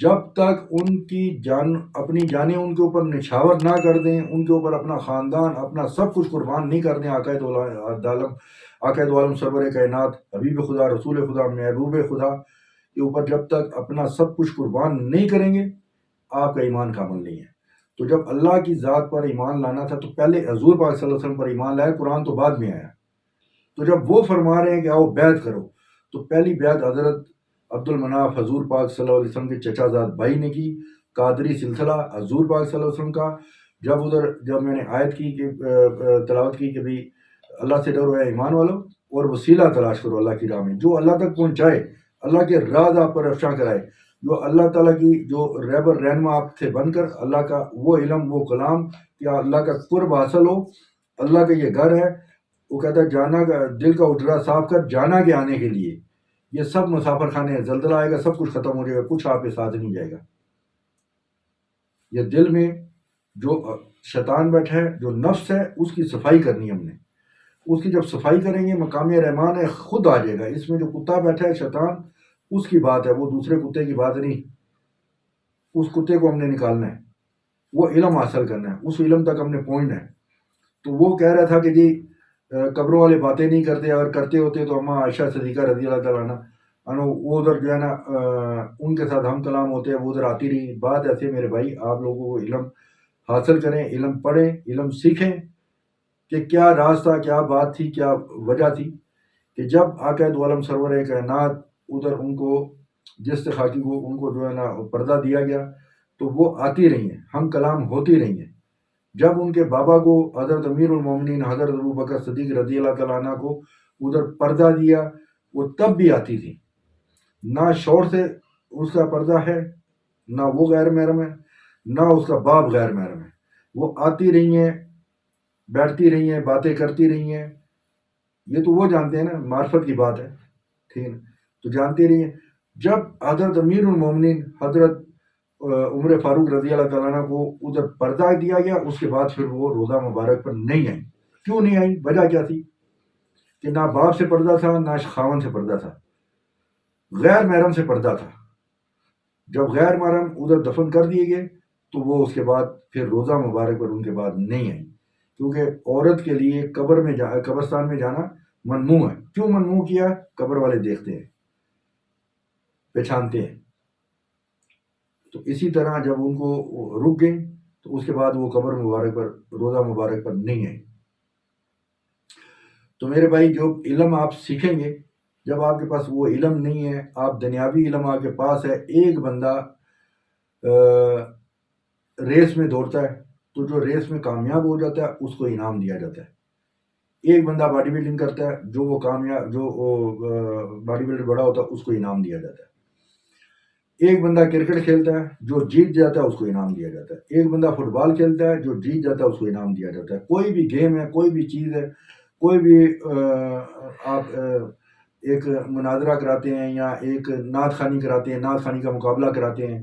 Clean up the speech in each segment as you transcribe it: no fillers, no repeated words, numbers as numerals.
جب تک ان کی جان اپنی جانیں ان کے اوپر نچھاور نہ کر دیں، ان کے اوپر اپنا خاندان اپنا سب کچھ قربان نہیں کر دیں، عقائد عالم سرور کائنات حبیب خدا رسول خدا محبوب خدا کے اوپر جب تک اپنا سب کچھ قربان نہیں کریں گے، آپ کا ایمان کامل نہیں ہے۔ تو جب اللہ کی ذات پر ایمان لانا تھا تو پہلے حضور پاک صلی اللہ علیہ وسلم پر ایمان لایا، قرآن تو بعد میں آیا۔ تو جب وہ فرما رہے ہیں کہ آؤ بیعت کرو، تو پہلی بیعت حضرت عبد المناف حضور پاک صلی اللہ علیہ وسلم کے چچا زاد بھائی نے کی، قادری سلسلہ حضور پاک صلی اللہ علیہ وسلم کا۔ جب میں نے آیت کی کہ تلاوت کی کہ بھی اللہ سے ڈرو اے ایمان والو، اور وسیلہ تلاش کرو اللہ کی راہ میں، جو اللہ تک پہنچائے، اللہ کے راز آپ پر افشاں کرائے، جو اللہ تعالیٰ کی جو رہبر رہنما آپ سے بن کر اللہ کا وہ علم وہ کلام یا اللہ کا قرب حاصل ہو، اللہ کا یہ گھر ہے۔ وہ کہتا ہے جانا کا دل کا اجڑا صاف کر جانا کے آنے کے لیے، یہ سب مسافر خانے ہیں، زلزلہ آئے گا سب کچھ ختم ہو جائے گا، کچھ آپ کے ساتھ نہیں جائے گا۔ یہ دل میں جو شیطان بیٹھا ہے، جو نفس ہے، اس کی صفائی کرنی ہے ہم نے۔ اس کی جب صفائی کریں گے، مقام رحمان ہے خود آ جائے گا۔ اس میں جو کتا بیٹھا ہے شیطان، اس کی بات ہے، وہ دوسرے کتے کی بات نہیں۔ اس کتے کو ہم نے نکالنا ہے، وہ علم حاصل کرنا ہے، اس علم تک ہم نے پہنچنا ہے۔ تو وہ کہہ رہا تھا کہ جی قبروں والے باتیں نہیں کرتے، اگر کرتے ہوتے تو اما عائشہ صدیقہ رضی اللہ تعالیٰ عنہ وہ ادھر جو ہے نا ان کے ساتھ ہم کلام ہوتے ہیں، وہ ادھر آتی رہی۔ بات ایسے میرے بھائی، آپ لوگوں کو علم حاصل کریں، علم پڑھیں، علم سیکھیں کہ کیا راز تھا، کیا بات تھی، کیا وجہ تھی کہ جب آقا دو عالم سرور کائنات ادھر ان کو جس خاکی کو ان کو جو ہے نا پردہ دیا گیا، تو وہ آتی رہی ہیں، ہم کلام ہوتی رہی ہیں۔ جب ان کے بابا کو حضرت امیر المومنین حضرت ابوبکر صدیق رضی اللہ تعالیٰ عنہ کو ادھر پردہ دیا، وہ تب بھی آتی تھی۔ نہ شور سے اس کا پردہ ہے، نہ وہ غیر محرم ہے، نہ اس کا باپ غیر محرم ہے۔ وہ آتی رہی ہیں، بیٹھتی رہی ہیں، باتیں کرتی رہی ہیں۔ یہ تو وہ جانتے ہیں نا، معرفت کی بات ہے، ٹھیک ہے، تو جانتی رہی ہیں۔ جب حضرت امیر المومنین حضرت عمر فاروق رضی اللہ تعالیٰ عنہ کو ادھر پردہ دیا گیا، اس کے بعد پھر وہ روزہ مبارک پر نہیں آئی۔ کیوں نہیں آئی؟ وجہ کیا تھی کہ نہ باپ سے پردہ تھا، نہ خاون سے پردہ تھا، غیر محرم سے پردہ تھا۔ جب غیر محرم ادھر دفن کر دیے گئے تو وہ اس کے بعد پھر روزہ مبارک پر ان کے بعد نہیں آئی، کیونکہ عورت کے لیے قبرستان میں جانا ممنوع ہے۔ کیوں ممنوع کیا؟ قبر والے دیکھتے ہیں، پہچانتے ہیں۔ تو اسی طرح جب ان کو رک گئے تو اس کے بعد وہ قبر مبارک پر روزہ مبارک پر نہیں آئی۔ تو میرے بھائی، جو علم آپ سیکھیں گے، جب آپ کے پاس وہ علم نہیں ہے، آپ دنیاوی علم آپ کے پاس ہے، ایک بندہ ریس میں دوڑتا ہے تو جو ریس میں کامیاب ہو جاتا ہے اس کو انعام دیا جاتا ہے۔ ایک بندہ باڈی بلڈنگ کرتا ہے، جو وہ کامیاب جو باڈی بلڈر بڑا ہوتا ہے اس کو انعام دیا جاتا ہے۔ ایک بندہ کرکٹ کھیلتا ہے، جو جیت جاتا ہے اس کو انعام دیا جاتا ہے۔ ایک بندہ فٹ بال کھیلتا ہے، جو جیت جاتا ہے اس کو انعام دیا جاتا ہے۔ کوئی بھی گیم ہے، کوئی بھی چیز ہے، کوئی بھی آپ ایک مناظرہ کراتے ہیں یا ایک نعت خوانی کراتے ہیں، نعت خوانی کا مقابلہ کراتے ہیں،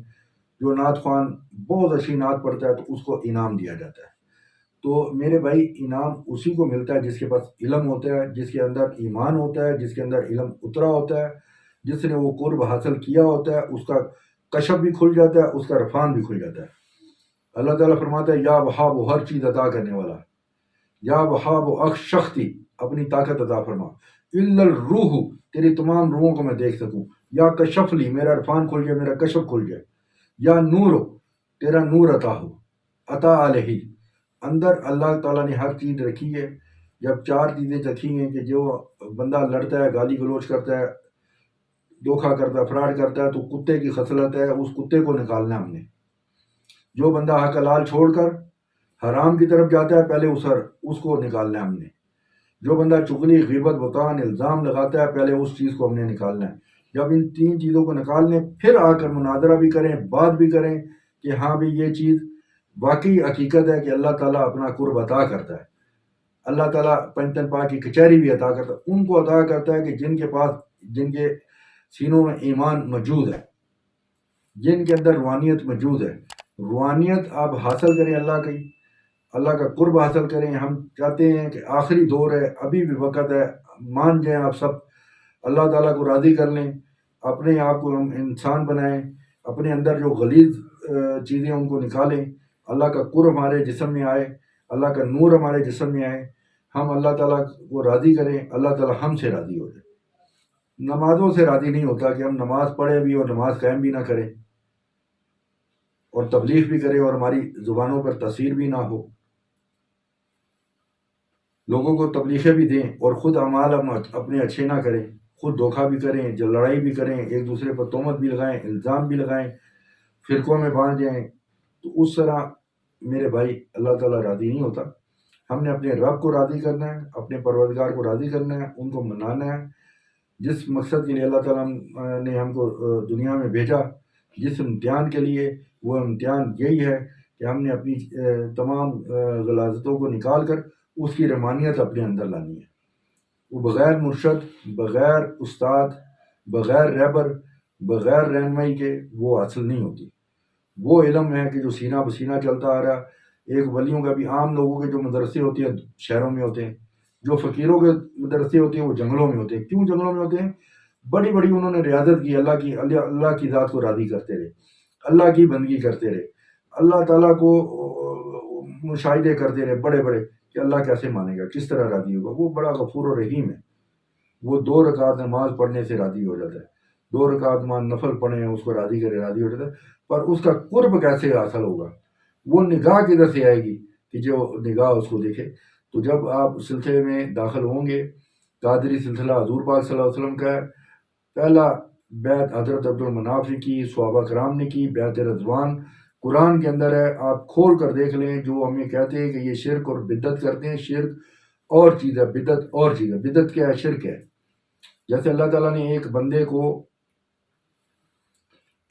جو نعت خوان بہت اچھی نعت پڑھتا ہے تو اس کو انعام دیا جاتا ہے۔ تو میرے بھائی، انعام اسی کو ملتا ہے جس کے پاس علم ہوتا ہے، جس کے اندر ایمان ہوتا ہے، جس کے اندر علم اترا ہوتا ہے، جس نے وہ قرب حاصل کیا ہوتا ہے، اس کا کشف بھی کھل جاتا ہے، اس کا عرفان بھی کھل جاتا ہے۔ اللہ تعالیٰ فرماتا ہے یا وہاب و ہر چیز عطا کرنے والا، یا وہاب و اخ شختی، اپنی طاقت عطا فرما، الا الروح، تیری تمام روحوں کو میں دیکھ سکوں، یا کشف لی، میرا عرفان کھل جائے، میرا کشف کھل جائے، یا نور ہو، تیرا نور عطا ہو، عطا علیہ، اندر اللہ تعالیٰ نے ہر چیز رکھی ہے۔ جب چار چیزیں رکھی ہیں کہ جو بندہ لڑتا ہے، گالی گلوچ کرتا ہے، دھوکہ کرتا ہے، فراڈ کرتا ہے، تو کتے کی خصلت ہے، اس کتے کو نکالنا ہے ہم نے۔ جو بندہ حق حلال چھوڑ کر حرام کی طرف جاتا ہے، پہلے اس کو نکالنا ہے ہم نے۔ جو بندہ چغلی، غیبت، بہتان، الزام لگاتا ہے، پہلے اس چیز کو ہم نے نکالنا ہے۔ جب ان تین چیزوں کو نکال لیں، پھر آ کر مناظرہ بھی کریں، بات بھی کریں کہ ہاں بھی یہ چیز واقعی حقیقت ہے کہ اللہ تعالیٰ اپنا قرب عطا کرتا ہے۔ اللہ تعالیٰ پنجتن پاک کی کچہری بھی عطا کرتا ہے، ان کو عطا کرتا ہے کہ جن کے پاس، جن کے سینوں میں ایمان موجود ہے، جن کے اندر روحانیت موجود ہے۔ روحانیت آپ حاصل کریں، اللہ کا قرب حاصل کریں۔ ہم چاہتے ہیں کہ آخری دور ہے، ابھی بھی وقت ہے، مان جائیں آپ سب، اللہ تعالیٰ کو راضی کر لیں، اپنے آپ کو ہم انسان بنائیں اپنے اندر جو غلیظ چیزیں ان کو نکالیں، اللہ کا قرب ہمارے جسم میں آئے، اللہ کا نور ہمارے جسم میں آئے، ہم اللہ تعالیٰ کو راضی کریں، اللہ تعالیٰ ہم سے راضی ہو جائے۔ نمازوں سے راضی نہیں ہوتا کہ ہم نماز پڑھیں بھی اور نماز قائم بھی نہ کریں اور تبلیغ بھی کریں اور ہماری زبانوں پر تاثیر بھی نہ ہو، لوگوں کو تبلیغیں بھی دیں اور خود اعمال ہم اپنے اچھے نہ کریں، خود دھوکہ بھی کریں، جو لڑائی بھی کریں، ایک دوسرے پر تہمت بھی لگائیں، الزام بھی لگائیں، فرقوں میں بانٹ جائیں، تو اس طرح میرے بھائی اللہ تعالیٰ راضی نہیں ہوتا۔ ہم نے اپنے رب کو راضی کرنا ہے، اپنے پروردگار کو راضی کرنا ہے، ان کو منانا ہے، جس مقصد کے لیے اللہ تعالیٰ نے ہم کو دنیا میں بھیجا، جس امتحان کے لیے، وہ امتحان یہی ہے کہ ہم نے اپنی تمام غلاظتوں کو نکال کر اس کی رحمانیت اپنے اندر لانی ہے۔ وہ بغیر مرشد، بغیر استاد، بغیر رہبر، بغیر رہنمائی کے وہ حاصل نہیں ہوتی۔ وہ علم ہے کہ جو سینہ بسینہ چلتا آ رہا۔ ایک ولیوں کا بھی، عام لوگوں کے جو مدرسے ہوتے ہیں شہروں میں ہوتے ہیں، جو فقیروں کے مدرسے ہوتے ہیں وہ جنگلوں میں ہوتے ہیں۔ کیوں جنگلوں میں ہوتے ہیں؟ بڑی بڑی انہوں نے ریاضت کی، اللہ کی ذات کو راضی کرتے رہے، اللہ کی بندگی کرتے رہے، اللہ تعالیٰ کو مشاہدے کرتے رہے بڑے بڑے کہ اللہ کیسے مانے گا، کس طرح راضی ہوگا۔ وہ بڑا غفور و رحیم ہے، وہ 2 رکعت نماز پڑھنے سے راضی ہو جاتا ہے، 2 رکعت نفل پڑھیں اس کو راضی کرے، راضی ہو جاتا ہے۔ پر اس کا قرب کیسے حاصل ہوگا؟ وہ نگاہ کدھر سے آئے گی کہ جو نگاہ اس کو دیکھے؟ تو جب آپ سلسلے میں داخل ہوں گے، قادری سلسلہ حضور پاک صلی اللہ علیہ وسلم کا ہے، پہلا بیعت حضرت عبد المناف نے کی، صحابہ کرام نے کی، بیعت رضوان قرآن کے اندر ہے، آپ کھول کر دیکھ لیں۔ جو ہمیں کہتے ہیں کہ یہ شرک اور بدعت کرتے ہیں، شرک اور چیز ہے، بدعت اور چیز ہے۔ بدعت کیا ہے؟ شرک ہے۔ جیسے اللہ تعالیٰ نے ایک بندے کو،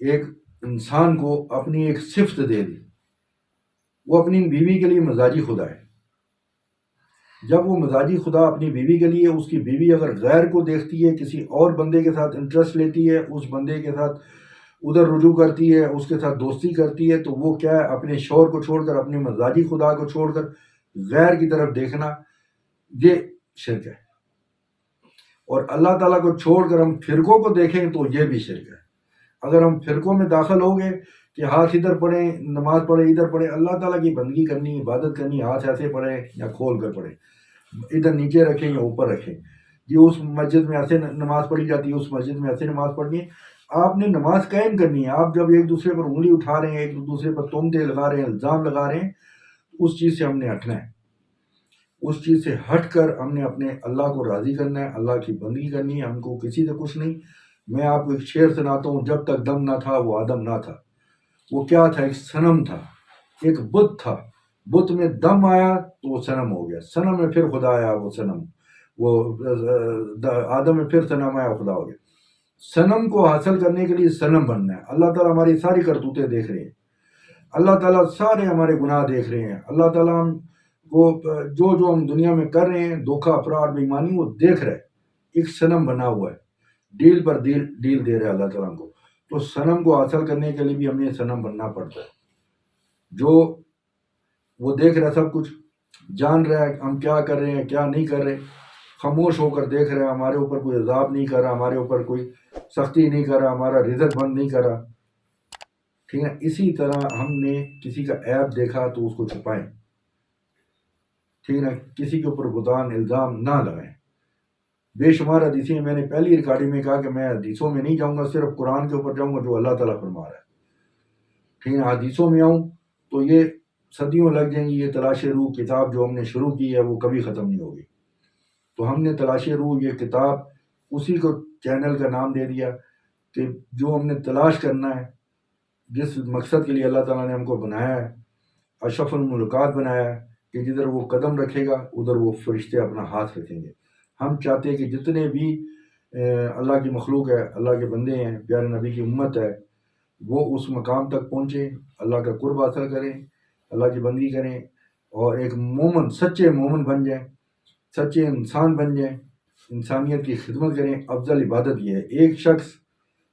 ایک انسان کو اپنی ایک صفت دے دی، وہ اپنی بیوی کے لیے مزاجی خدا ہے۔ جب وہ مزاجی خدا اپنی بیوی کے لیے، اس کی بیوی اگر غیر کو دیکھتی ہے، کسی اور بندے کے ساتھ انٹرسٹ لیتی ہے، اس بندے کے ساتھ ادھر رجوع کرتی ہے، اس کے ساتھ دوستی کرتی ہے، تو وہ کیا ہے؟ اپنے شوہر کو چھوڑ کر، اپنے مزاجی خدا کو چھوڑ کر غیر کی طرف دیکھنا، یہ شرک ہے۔ اور اللہ تعالیٰ کو چھوڑ کر ہم فرقوں کو دیکھیں تو یہ بھی شرک ہے۔ اگر ہم فرقوں میں داخل ہو گئے کہ ہاتھ ادھر پڑھیں، نماز پڑھیں، ادھر پڑھیں، اللہ تعالیٰ کی بندگی کرنی، عبادت کرنی، ہاتھ ایسے پڑھیں یا کھول کر پڑھیں، ادھر نیچے رکھیں یا اوپر رکھیں، جی اس مسجد میں ایسے نماز پڑھی جاتی ہے، اس مسجد میں ایسے نماز پڑھنی ہے۔ آپ نے نماز قائم کرنی ہے۔ آپ جب ایک دوسرے پر انگلی اٹھا رہے ہیں، ایک دوسرے پر تہمتیں لگا رہے ہیں، الزام لگا رہے ہیں، اس چیز سے ہم نے ہٹنا ہے۔ اس چیز سے ہٹ کر ہم نے اپنے اللہ کو راضی کرنا ہے، اللہ کی بندگی کرنی ہے، ہم کو کسی سے کچھ نہیں۔ میں آپ کو ایک شعر سناتا ہوں: جب تک دم نہ تھا وہ آدم نہ تھا۔ وہ کیا تھا؟ ایک صنم تھا، ایک بت تھا۔ بت میں دم آیا تو وہ صنم ہو گیا، صنم میں پھر خدا آیا، وہ صنم، وہ آدم میں پھر صنم آیا، خدا ہو گیا۔ صنم کو حاصل کرنے کے لیے صنم بننا ہے۔ اللہ تعالیٰ ہماری ساری کرتوتیں دیکھ رہے ہیں، اللہ تعالیٰ سارے ہمارے گناہ دیکھ رہے ہیں، اللہ تعالیٰ ہم کو جو ہم دنیا میں کر رہے ہیں، دھوکہ، فراڈ، بے ایمانی، وہ دیکھ رہے۔ ایک صنم بنا ہوا ہے، ڈیل پر ڈیل دے رہے ہیں اللہ تعالیٰ کو۔ تو صنم کو حاصل کرنے کے لیے بھی ہمیں صنم بننا پڑتا ہے۔ جو وہ دیکھ رہا ہے، سب کچھ جان رہا ہے، ہم کیا کر رہے ہیں، کیا نہیں کر رہے، خاموش ہو کر دیکھ رہے ہیں، ہمارے اوپر کوئی عذاب نہیں کر رہا، ہمارے اوپر کوئی سختی نہیں کر رہا، ہمارا رزق بند نہیں کر رہا، ٹھیک ہے۔ اسی طرح ہم نے کسی کا عیب دیکھا تو اس کو چھپائیں، ٹھیک ہے، کسی کے اوپر بہتان الزام نہ لگائیں۔ بے شمار حدیثیں، میں نے پہلی ریکارڈنگ میں کہا کہ میں حدیثوں میں نہیں جاؤں گا، صرف قرآن کے اوپر جاؤں گا جو اللہ تعالیٰ فرما رہا ہے، ٹھیک ہے۔ حدیثوں میں آؤں تو یہ صدیوں لگ جائیں گی۔ یہ تلاش روح کتاب جو ہم نے شروع کی ہے وہ کبھی ختم نہیں ہوگی۔ تو ہم نے تلاش روح، یہ کتاب، اسی کو چینل کا نام دے دیا کہ جو ہم نے تلاش کرنا ہے، جس مقصد کے لیے اللہ تعالیٰ نے ہم کو بنایا ہے، اشرف الملکات بنایا ہے، کہ جدھر وہ قدم رکھے گا ادھر وہ فرشتے اپنا ہاتھ رکھیں گے۔ ہم چاہتے ہیں کہ جتنے بھی اللہ کی مخلوق ہے، اللہ کے بندے ہیں، پیارے نبی کی امت ہے، وہ اس مقام تک پہنچیں، اللہ کا قرب حاصل کریں، اللہ کی بندگی کریں، اور ایک مومن، سچے مومن بن جائیں، سچے انسان بن جائیں، انسانیت کی خدمت کریں۔ افضل عبادت یہ ہے۔ ایک شخص،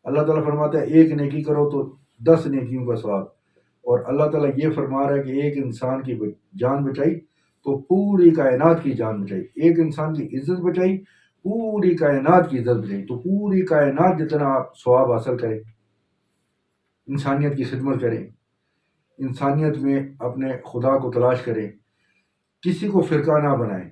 اللہ تعالیٰ فرماتا ہے ایک نیکی کرو تو 10 نیکیوں کا ثواب، اور اللہ تعالیٰ یہ فرما رہا ہے کہ ایک انسان کی جان بچائی تو پوری کائنات کی جان بچائی، ایک انسان کی عزت بچائی، پوری کائنات کی عزت بچائی، تو پوری کائنات جتنا آپ ثواب حاصل کریں۔ انسانیت کی خدمت کریں، انسانیت میں اپنے خدا کو تلاش کریں، کسی کو فرقہ نہ بنائیں،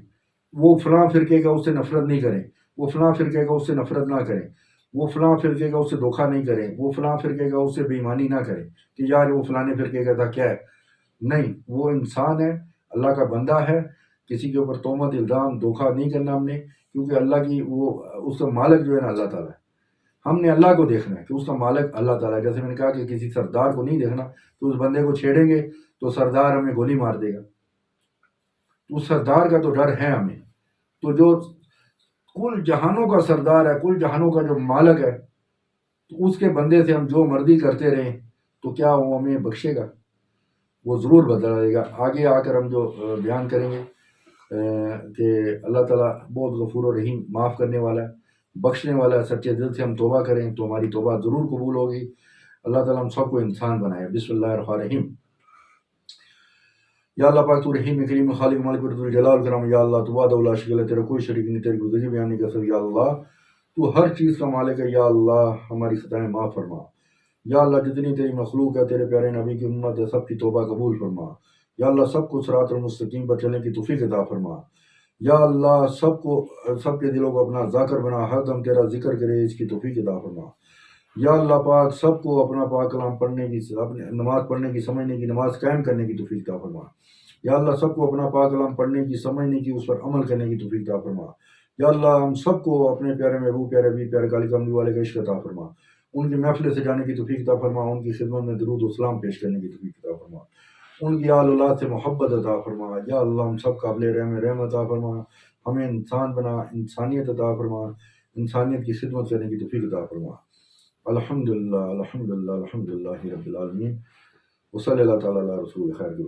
وہ فلاں فرقے کا اس سے نفرت نہیں کریں، وہ فلاں فرقے کا اس سے نفرت نہ کریں، وہ فلاں فرقے کا اس سے دھوکہ نہیں کریں، وہ فلاں فرقے کا اس سے بے ایمانی نہ کریں کہ یار وہ فلانے فرقے کا تھا کیا ہے. نہیں، وہ انسان ہے، اللہ کا بندہ ہے، کسی کے اوپر تہمت الزام دھوکہ نہیں کرنا ہم نے، کیونکہ اللہ کی وہ اس کا مالک جو ہے نا اللہ تعالیٰ ہے. ہم نے اللہ کو دیکھنا ہے کہ اس کا مالک اللہ تعالیٰ ہے. جیسے میں نے کہا کہ کسی سردار کو نہیں دیکھنا، تو اس بندے کو چھیڑیں گے تو سردار ہمیں گولی مار دے گا. تو اس سردار کا تو ڈر ہے ہمیں. تو جو کل جہانوں کا سردار ہے، کل جہانوں کا جو مالک ہے، تو اس کے بندے سے ہم جو مرضی کرتے رہیں تو کیا وہ ہمیں بخشے گا؟ وہ ضرور بدلے گا. آگے آ کر ہم جو بیان کریں گے کہ اللہ تعالیٰ بہت غفور و رحیم، معاف کرنے والا ہے، بخشنے والا ہے. سچے دل سے ہم توبہ کریں تو ہماری توبہ ضرور قبول ہوگی. اللہ تعالیٰ ہم سب کو انسان بنائے. بسم اللہ الرحمن الرحیم. یا اللہ پاک تو رحیم کریم خالق مالک ذو الجلال کرام. یا اللہ تو وحدہ لا شریک لہ، تیرا کوئی شریک نہیں، تیری گزری بیان نہیں کر سکتے. یا اللہ تو ہر چیز کا مالک ہے. یا اللہ ہماری خطائیں معاف فرما. یا اللہ جتنی تیری مخلوق ہے، تیرے پیارے نبی کی امت ہے، سب کی توبہ قبول فرما. یا اللہ سب کو صراط المستقیم پر چلنے کی توفیق عطا فرما. یا اللہ سب کے دلوں کو اپنا ذاکر بنا، ہر دم تیرا ذکر کرے، اس کی توفیق عطا فرما. یا اللہ پاک سب کو اپنا پاک کلام پڑھنے کی، اپنے نماز پڑھنے کی، سمجھنے کی، نماز قائم کرنے کی توفیق عطا فرما. یا اللہ سب کو اپنا پاک کلام پڑھنے کی، سمجھنے کی، اس پر عمل کرنے کی توفیق عطا فرما. یا اللہ ہم سب کو اپنے پیارے محبوب، پیارے بھی پیارے کالی کملی والے کا عشق عطا فرما. ان کی محفل سے جانے کی توفیق عطا فرما. ان کی خدمت میں درود و سلام پیش کرنے کی توفیق عطا فرما. ان کی آل اولاد سے محبت عطا فرما. یا اللہ ہم سب قابل رحم عطا فرما. ہمیں انسان بنا، انسانیت عطا فرما، انسانیت کی خدمت کرنے کی توفیق عطا فرما. الحمدللہ الحمدللہ الحمدللہ رب العالمین. وصلی اللہ تعالیٰ علی رسول خیر.